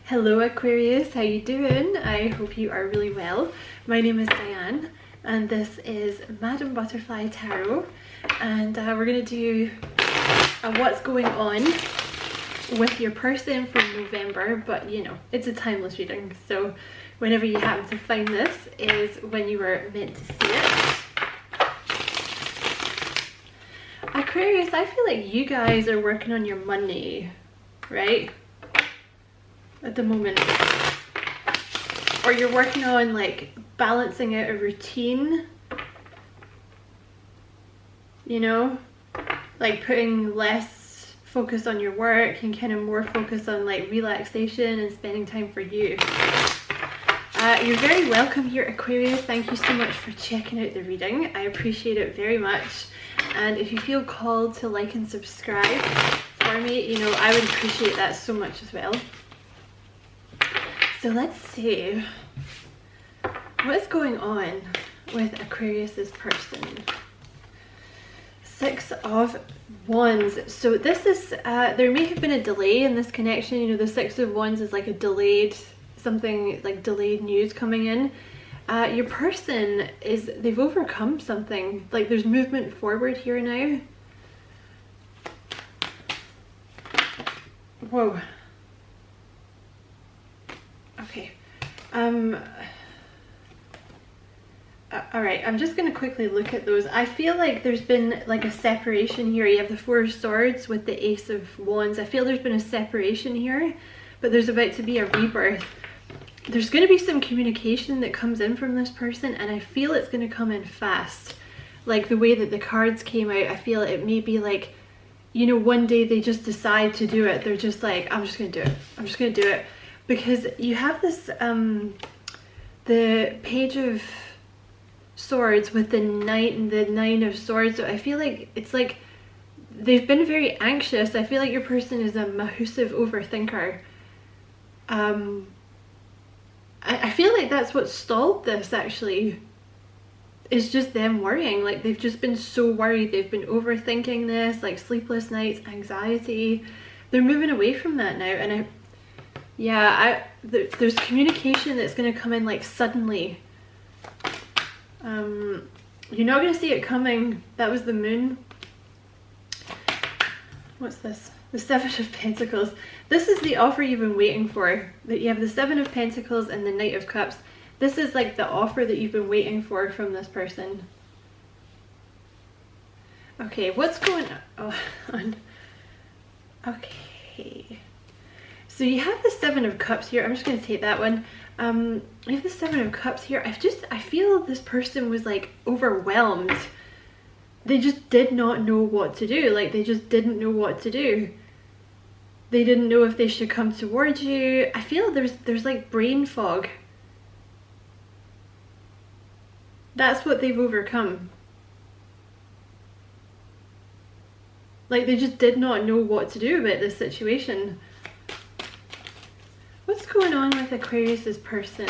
Hello Aquarius, how you doing? I hope you are really well. My name is Diane and this is Madam Butterfly Tarot, and we're going to do a what's going on with your person for November, but you know, it's a timeless reading, so whenever you happen to find this is when you were meant to see it. Aquarius, I feel like you guys are working on your money, right? At the moment, or you're working on like balancing out a routine, you know, like putting less focus on your work and kind of more focus on like relaxation and spending time for you. You're very welcome here, Aquarius. Thank you so much for checking out the reading. I appreciate it very much, and if you feel called to like and subscribe for me, you know, I would appreciate that so much as well. So let's see what's going on with Aquarius's person. 6 of Wands. So this is there may have been a delay in this connection. You know, the 6 of Wands is like a delayed something, like delayed news coming in. Your person is, they've overcome something, like there's movement forward here now. Whoa. Okay, alright, I'm just going to quickly look at those. I feel like there's been like a separation here. You have the 4 of Swords with the Ace of Wands. I feel there's been a separation here, but there's about to be a rebirth. There's going to be some communication that comes in from this person, and I feel it's going to come in fast. Like the way that the cards came out, I feel it may be like, you know, one day they just decide to do it. They're just like, I'm just going to do it. I'm just going to do it. Because you have this, the Page of Swords with the Knight and the 9 of Swords. So I feel like it's like they've been very anxious. I feel like your person is a massive overthinker. I feel like that's what stalled this, actually. It's just them worrying. Like they've just been so worried. They've been overthinking this, like sleepless nights, anxiety. They're moving away from that now, and there's communication that's going to come in like suddenly. You're not going to see it coming. That was the Moon. What's this? The 7 of Pentacles. This is the offer you've been waiting for. That you have the 7 of Pentacles and the Knight of Cups. This is like the offer that you've been waiting for from this person. Okay, what's going on? Okay. So you have the 7 of Cups here. I'm just going to take that one. You have the 7 of Cups here. I feel this person was like overwhelmed. They just did not know what to do. Like they just didn't know what to do. They didn't know if they should come towards you. I feel there's like brain fog. That's what they've overcome. Like they just did not know what to do about this situation. What's going on with Aquarius's person?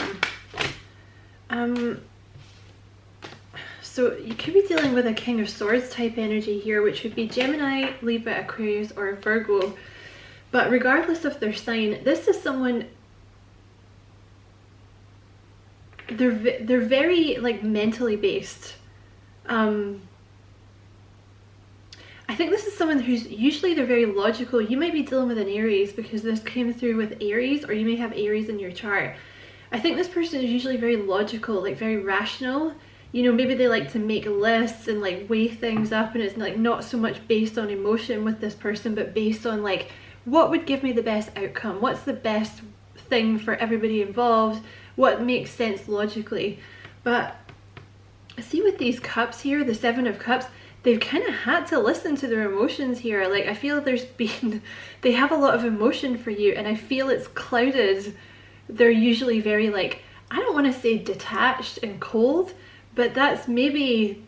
So you could be dealing with a King of Swords type energy here, which would be Gemini, Libra, Aquarius, or Virgo. But regardless of their sign, this is someone, they're very like mentally based. I think this is someone who's usually, they're very logical. You might be dealing with an Aries because this came through with Aries, or you may have Aries in your chart. I think this person is usually very logical, like very rational. You know, maybe they like to make lists and like weigh things up, and it's like not so much based on emotion with this person, but based on like, what would give me the best outcome? What's the best thing for everybody involved? What makes sense logically? But see, with these cups here, the 7 of Cups, they've kind of had to listen to their emotions here. Like I feel they have a lot of emotion for you, and I feel it's clouded. They're usually very like, I don't want to say detached and cold, but that's maybe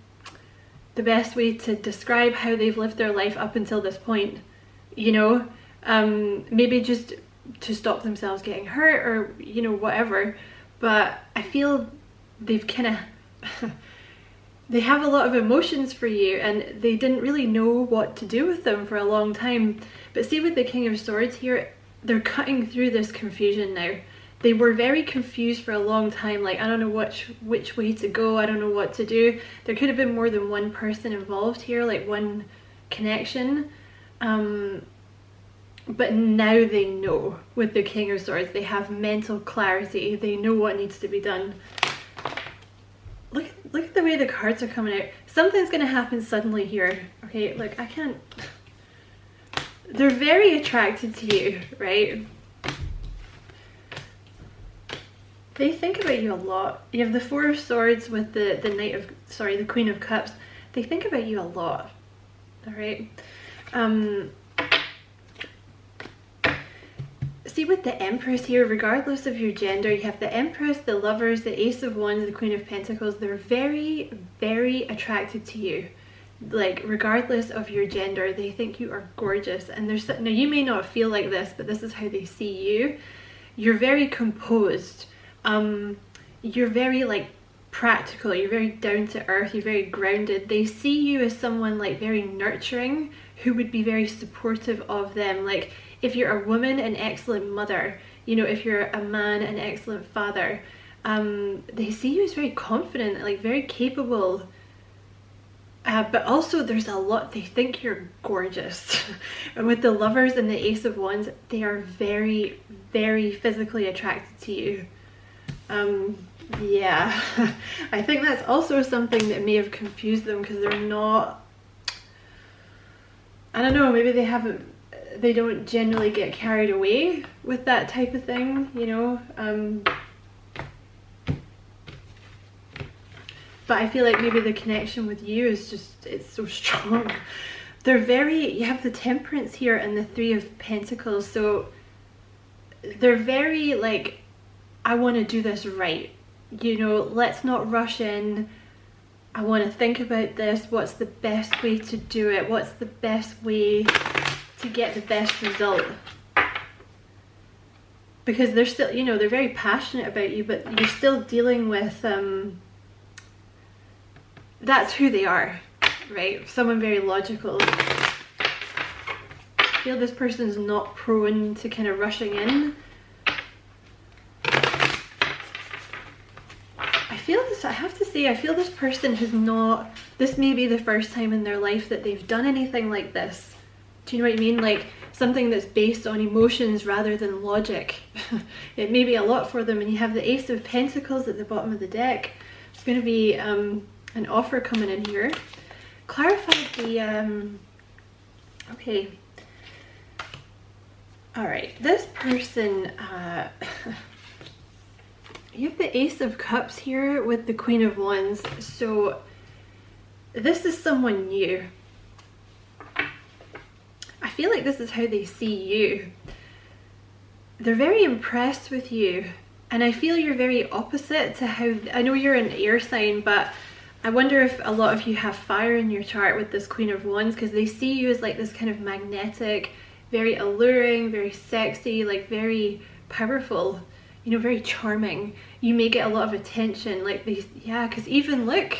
the best way to describe how they've lived their life up until this point, you know. Maybe just to stop themselves getting hurt, or you know, whatever. But I feel they've kind of they have a lot of emotions for you, and they didn't really know what to do with them for a long time. But see, with the King of Swords here, they're cutting through this confusion now. They were very confused for a long time, like I don't know which way to go, I don't know what to do. There could have been more than one person involved here, like one connection. But now they know. With the King of Swords, they have mental clarity, they know what needs to be done. Look at the way the cards are coming out. Something's going to happen suddenly here. Okay, like I can't... They're very attracted to you, right? They think about you a lot. You have the Four of Swords with the Queen of Cups. They think about you a lot, all right? See, with the Empress here, regardless of your gender, you have the Empress, the Lovers, the Ace of Wands, the Queen of Pentacles. They're very, very attracted to you. Like, regardless of your gender, they think you are gorgeous. And there's, now you may not feel like this, but this is how they see you. You're very composed. You're very like practical, you're very down to earth, you're very grounded. They see you as someone like very nurturing, who would be very supportive of them. Like if you're a woman, an excellent mother, you know, if you're a man, an excellent father. They see you as very confident, like very capable. But also there's a lot, they think you're gorgeous. And with the Lovers and the Ace of Wands, they are very, very physically attracted to you. Yeah, I think that's also something that may have confused them, because they're not, I don't know, maybe they don't generally get carried away with that type of thing, you know. But I feel like maybe the connection with you is just, it's so strong. They're very, you have the Temperance here and the Three of Pentacles, so they're very like, I want to do this right, you know, let's not rush in. I want to think about this. What's the best way to do it? What's the best way to get the best result? Because they're still, you know, they're very passionate about you, but you're still dealing with, that's who they are, right? Someone very logical. I feel this person's not prone to kind of rushing in. I have to say, I feel this person has not, this may be the first time in their life that they've done anything like this. Do you know what I mean? Like something that's based on emotions rather than logic. It may be a lot for them. And you have the Ace of Pentacles at the bottom of the deck. There's going to be an offer coming in here. Clarify the, okay. All right, this person, you have the Ace of Cups here with the Queen of Wands. So this is someone new. I feel like this is how they see you. They're very impressed with you. And I feel you're very opposite to how, I know you're an air sign, but I wonder if a lot of you have fire in your chart with this Queen of Wands, because they see you as like this kind of magnetic, very alluring, very sexy, like very powerful, you know, very charming. You may get a lot of attention, like these, yeah, because even look,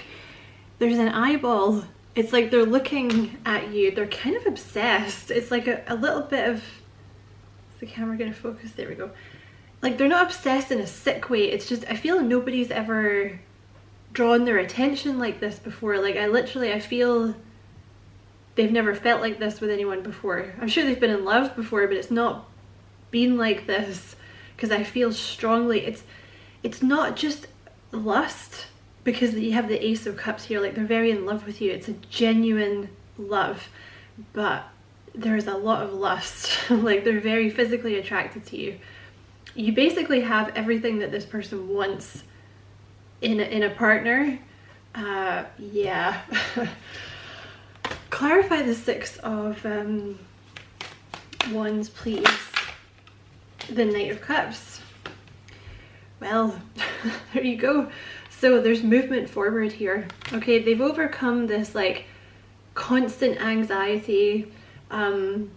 there's an eyeball. It's like they're looking at you. They're kind of obsessed. It's like a little bit of, is the camera gonna focus? There we go. Like they're not obsessed in a sick way. It's just, I feel nobody's ever drawn their attention like this before. Like I feel they've never felt like this with anyone before. I'm sure they've been in love before, but it's not been like this. Because I feel strongly, it's not just lust, because you have the Ace of Cups here, like they're very in love with you. It's a genuine love, but there's a lot of lust. Like they're very physically attracted to you. You basically have everything that this person wants in a partner. Yeah. Clarify the Six of Wands, please. The Knight of Cups. Well, there you go. So there's movement forward here. Okay, they've overcome this like constant anxiety, you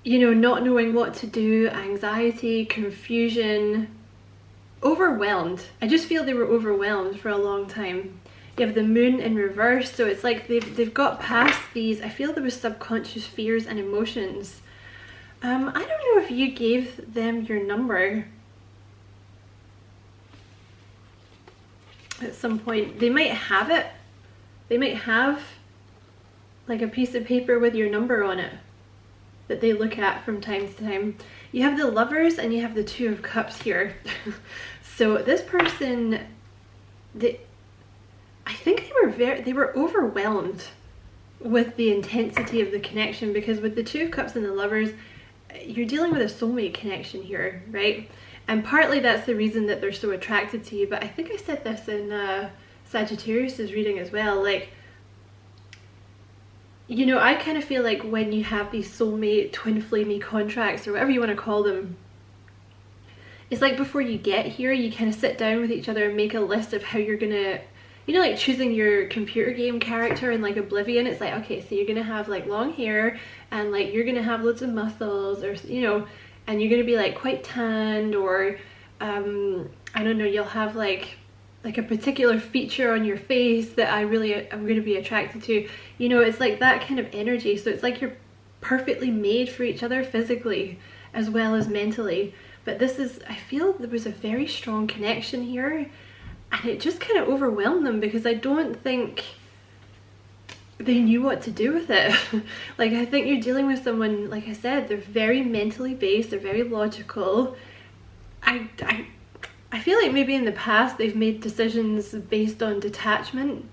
know, not knowing what to do, anxiety, confusion, overwhelmed. I just feel they were overwhelmed for a long time. You have the Moon in reverse, so it's like they've got past these, I feel there was subconscious fears and emotions. I don't know if you gave them your number at some point. They might have it. They might have like a piece of paper with your number on it that they look at from time to time. You have the Lovers and you have the Two of Cups here. So this person, I think they were overwhelmed with the intensity of the connection, because with the Two of Cups and the Lovers, you're dealing with a soulmate connection here, right? And partly that's the reason that they're so attracted to you, but I think I said this in Sagittarius's reading as well, like, you know, I kind of feel like when you have these soulmate twin flamey contracts or whatever you want to call them, it's like before you get here, you kind of sit down with each other and make a list of how you're gonna, you know, like choosing your computer game character in like Oblivion. It's like, okay, so you're gonna have like long hair and like you're gonna have loads of muscles, or you know, and you're gonna be like quite tanned, or I don't know, you'll have like a particular feature on your face that I'm going to be attracted to. You know, it's like that kind of energy. So it's like you're perfectly made for each other physically as well as mentally. But this is, I feel there was a very strong connection here, and it just kind of overwhelmed them because I don't think they knew what to do with it. Like, I think you're dealing with someone, like I said, they're very mentally based, they're very logical. I feel like maybe in the past they've made decisions based on detachment,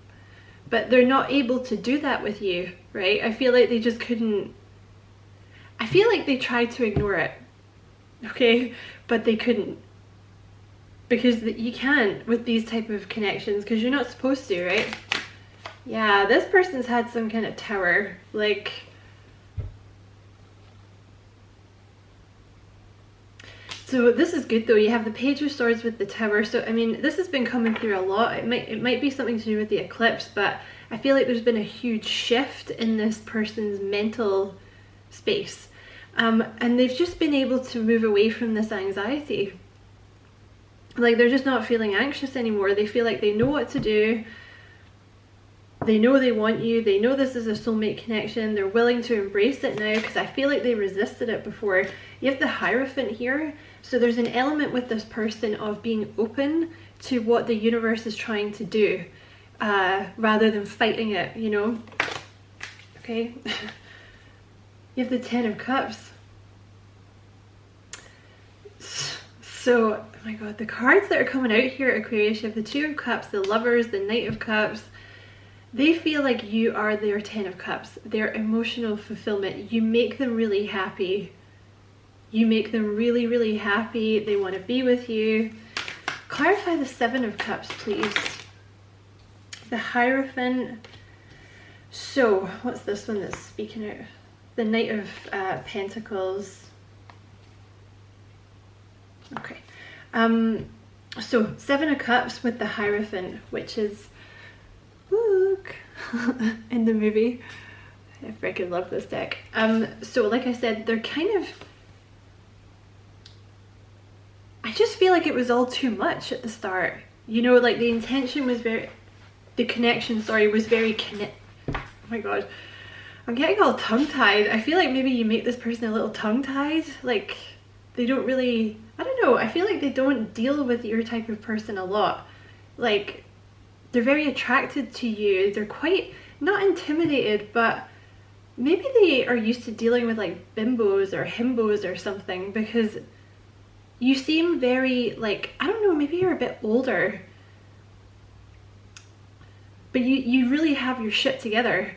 but they're not able to do that with you, right? I feel like they just couldn't. I feel like they tried to ignore it, okay? But they couldn't. Because you can't with these type of connections, because you're not supposed to, right? Yeah, this person's had some kind of tower, like... So this is good though, you have the Page of Swords with the Tower. So I mean, this has been coming through a lot. It might be something to do with the eclipse, but I feel like there's been a huge shift in this person's mental space. And they've just been able to move away from this anxiety. Like, they're just not feeling anxious anymore. They feel like they know what to do. They know they want you. They know this is a soulmate connection. They're willing to embrace it now, because I feel like they resisted it before. You have the Hierophant here. So there's an element with this person of being open to what the universe is trying to do, rather than fighting it, you know? Okay. You have the Ten of Cups. So, oh my god, the cards that are coming out here, Aquarius, you have the Two of Cups, the Lovers, the Knight of Cups. They feel like you are their Ten of Cups, their emotional fulfillment. You make them really happy. You make them really, really happy. They want to be with you. Clarify the Seven of Cups, please. The Hierophant. So, what's this one that's speaking out? The Knight of Pentacles. Okay. So, Seven of Cups with the Hierophant, which is... Look! in the movie. I freaking love this deck. So, like I said, they're kind of... I just feel like it was all too much at the start. You know, like the intention was very... The connection, sorry, was very oh my god. I'm getting all tongue-tied. I feel like maybe you make this person a little tongue-tied. Like, they don't really... I don't know. I feel like they don't deal with your type of person a lot. Like, they're very attracted to you. They're quite... Not intimidated, but... Maybe they are used to dealing with like bimbos or himbos or something, because... You seem very, like, I don't know, maybe you're a bit older. But you really have your shit together,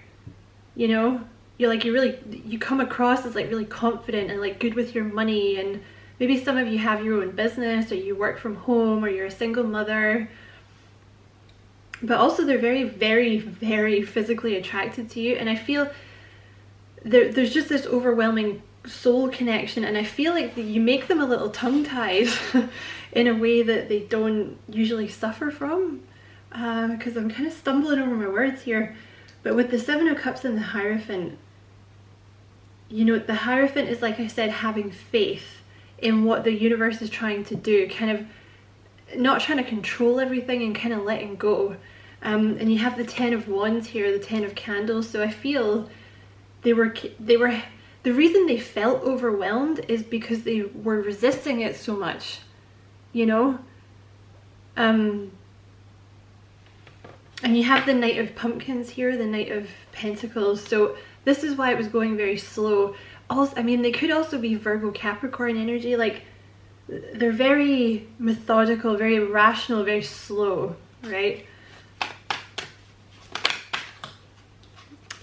you know? You're like, you come across as like really confident and like good with your money, and maybe some of you have your own business, or you work from home, or you're a single mother. But also they're very, very, very physically attracted to you, and I feel there's just this overwhelming soul connection, and I feel like you make them a little tongue-tied in a way that they don't usually suffer from, because I'm kind of stumbling over my words here. But with the Seven of Cups and the Hierophant, you know, the Hierophant is, like I said, having faith in what the universe is trying to do, kind of not trying to control everything and kind of letting go. And you have the Ten of Wands here, the Ten of Candles, so I feel they were the reason they felt overwhelmed is because they were resisting it so much, you know? And you have the Knight of Pumpkins here, the Knight of Pentacles, so this is why it was going very slow. Also, I mean, they could also be Virgo Capricorn energy, like they're very methodical, very rational, very slow, right?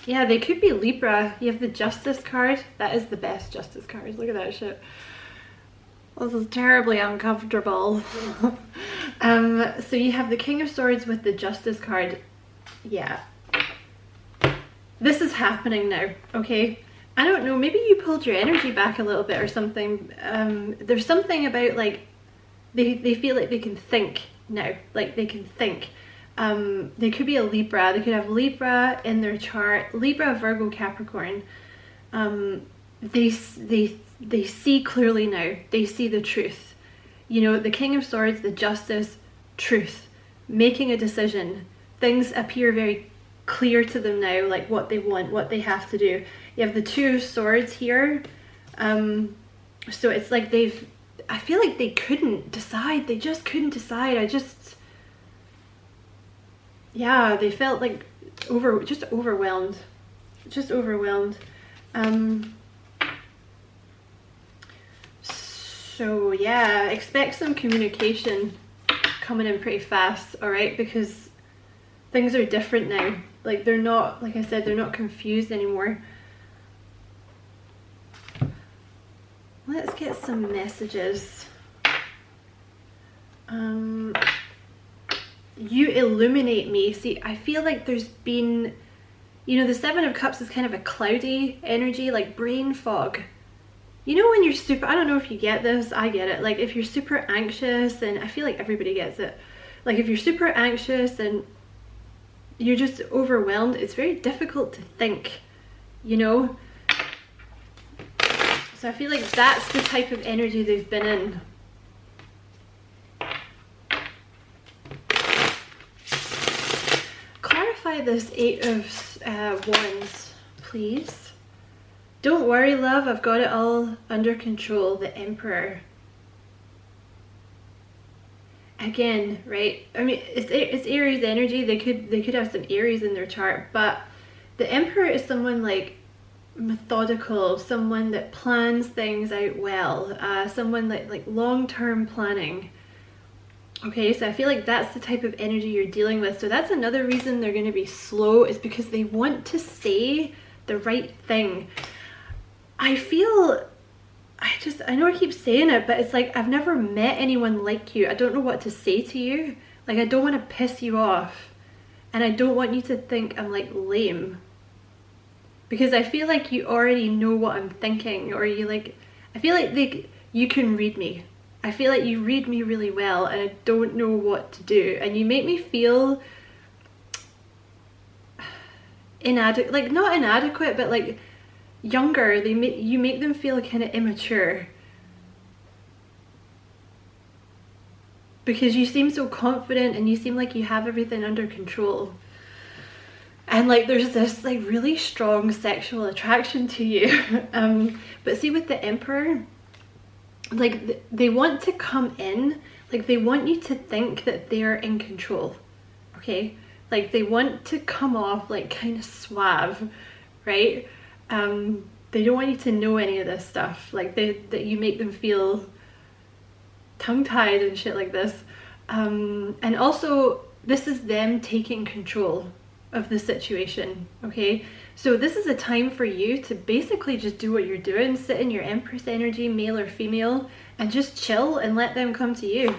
Yeah, they could be Libra. You have the Justice card. That is the best Justice card. Look at that shit. This is terribly uncomfortable. So you have the King of Swords with the Justice card. Yeah. This is happening now, okay? I don't know, maybe you pulled your energy back a little bit or something. There's something about like, they feel like they can think now. Like they can think. They could be a Libra. They could have Libra in their chart. Libra, Virgo, Capricorn. They see clearly now. They see the truth. You know, the King of Swords, the Justice, truth. Making a decision. Things appear very clear to them now, like what they want, what they have to do. You have the Two of Swords here. So it's like I feel like they couldn't decide. They just couldn't decide. Yeah, they felt like just overwhelmed. Just overwhelmed. So yeah, expect some communication coming in pretty fast, alright? Because things are different now. Like they're not, like I said, they're not confused anymore. Let's get some messages. You illuminate me. See, I feel like there's been, you know, the Seven of Cups is kind of a cloudy energy, like brain fog. You know when you're super, I don't know if you get this, I get it. Like if you're super anxious, and I feel like everybody gets it. Like if you're super anxious and you're just overwhelmed, it's very difficult to think, you know? So I feel like that's the type of energy they've been in. Clarify this Eight of Wands, please. Don't worry, love, I've got it all under control. The Emperor. Again, right? I mean, it's Aries energy. They could have some Aries in their chart, but the Emperor is someone like methodical, someone that plans things out well, someone like long-term planning. Okay, so I feel like that's the type of energy you're dealing with. So that's another reason they're going to be slow, is because they want to say the right thing. I know I keep saying it, but it's like I've never met anyone like you. I don't know what to say to you. Like I don't want to piss you off, and I don't want you to think I'm like lame, because I feel like you already know what I'm thinking, or you like, I feel like you can read me. I feel like you read me really well, and I don't know what to do, and you make me feel inadequate, like not inadequate, but like younger. You make them feel kind of immature, because you seem so confident and you seem like you have everything under control, and like there's this like really strong sexual attraction to you. But see, with the Emperor, like they want to come in, like they want you to think that they're in control, okay? Like they want to come off like kind of suave, right? They don't want you to know any of this stuff, like that you make them feel tongue-tied and shit like this. And also this is them taking control of the situation, okay? So this is a time for you to basically just do what you're doing, sit in your Empress energy, male or female, and just chill and let them come to you.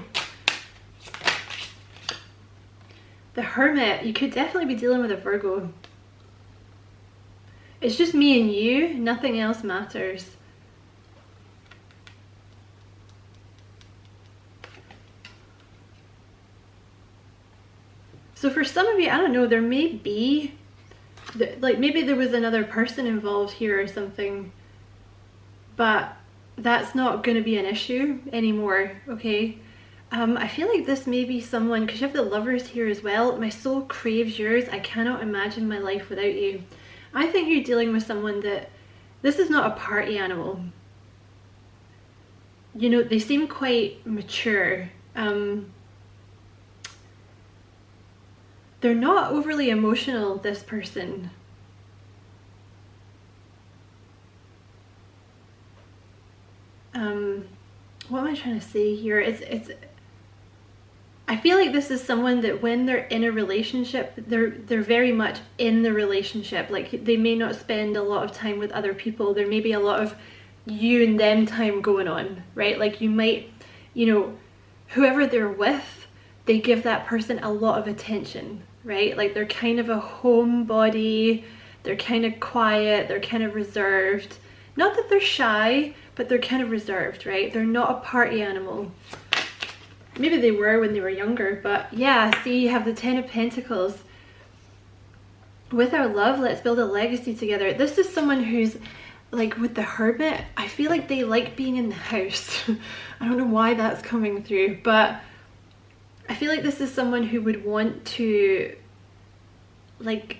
The Hermit, you could definitely be dealing with a Virgo. It's just me and you, nothing else matters. So for some of you, I don't know, there may be, like maybe there was another person involved here or something, but that's not going to be an issue anymore, okay? I feel like this may be someone, because you have the Lovers here as well. My soul craves yours. I cannot imagine my life without you. I think you're dealing with someone that This is not a party animal. You know, they seem quite mature. They're not overly emotional, this person. What am I trying to say here? I feel like this is someone that when they're in a relationship, they're very much in the relationship. Like, they may not spend a lot of time with other people. There may be a lot of you and them time going on, right? Like, you might, you know, whoever they're with, they give that person a lot of attention, right? Like, they're kind of a homebody, they're kind of quiet, they're kind of reserved. Not that they're shy, but they're kind of reserved, right? They're not a party animal. Maybe they were when they were younger, but yeah, see, you have the Ten of Pentacles. With our love, let's build a legacy together. This is someone who's, like, with the Hermit, I feel like they like being in the house. I don't know why that's coming through, but I feel like this is someone who would want to, like,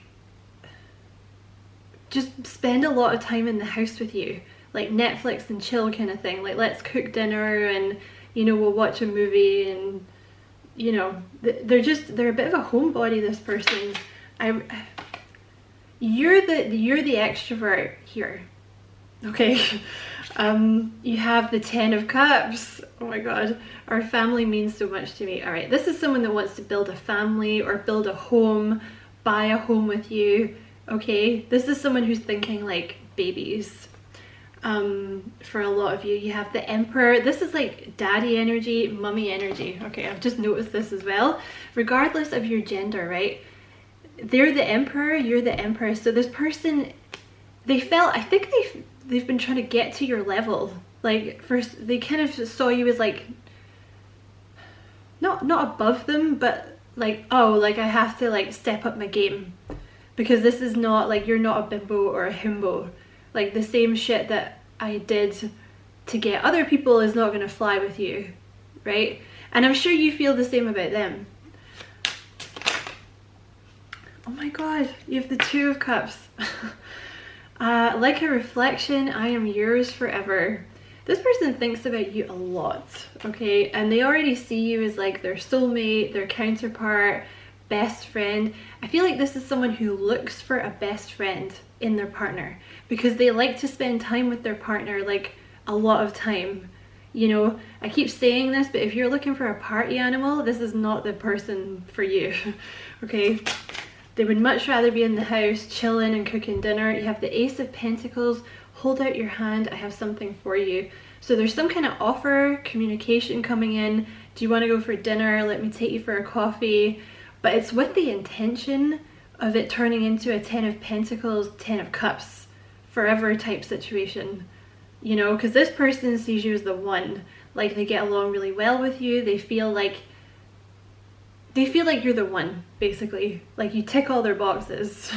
just spend a lot of time in the house with you, like Netflix and chill kind of thing. Like, let's cook dinner and, you know, we'll watch a movie, and, you know, they're a bit of a homebody, this person. You're the extrovert here, okay? You have the Ten of Cups. Oh my god, our family means so much to me. All right, this is someone that wants to build a family or build a home, buy a home with you. Okay, this is someone who's thinking like babies. For a lot of you, you have the Emperor. This is like daddy energy, mummy energy. Okay, I've just noticed this as well. Regardless of your gender, right? They're the Emperor, you're the Empress. So this person, I think they've been trying to get to your level. Like, first they kind of saw you as like not above them, but like, oh, like I have to like step up my game. Because this is not like, you're not a bimbo or a himbo. Like, the same shit that I did to get other people is not going to fly with you, right? And I'm sure you feel the same about them. Oh my god, you have the Two of Cups. Like a reflection, I am yours forever. This person thinks about you a lot, okay? And they already see you as like their soulmate, their counterpart, best friend. I feel like this is someone who looks for a best friend in their partner, because they like to spend time with their partner, like a lot of time. You know, I keep saying this, but if you're looking for a party animal, this is not the person for you. Okay, they would much rather be in the house chilling and cooking dinner. You have the Ace of Pentacles. Hold out your hand, I have something for you. So there's some kind of offer, communication coming in. Do you want to go for dinner? Let me take you for a coffee. But it's with the intention of it turning into a Ten of Pentacles, Ten of Cups, forever type situation. You know, because this person sees you as the one. Like, they get along really well with you. They feel like you're the one, basically. Like, you tick all their boxes.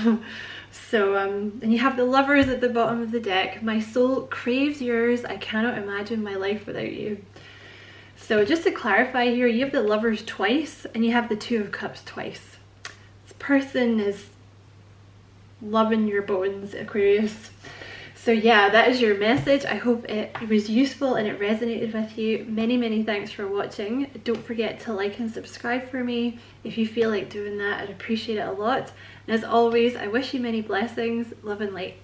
So, and you have the Lovers at the bottom of the deck. My soul craves yours. I cannot imagine my life without you. So just to clarify here, you have the Lovers twice and you have the Two of Cups twice. This person is loving your bones, Aquarius. So yeah, that is your message. I hope it was useful and it resonated with you. Many thanks for watching. Don't forget to like and subscribe for me. If you feel like doing that, I'd appreciate it a lot. And as always, I wish you many blessings, love and light.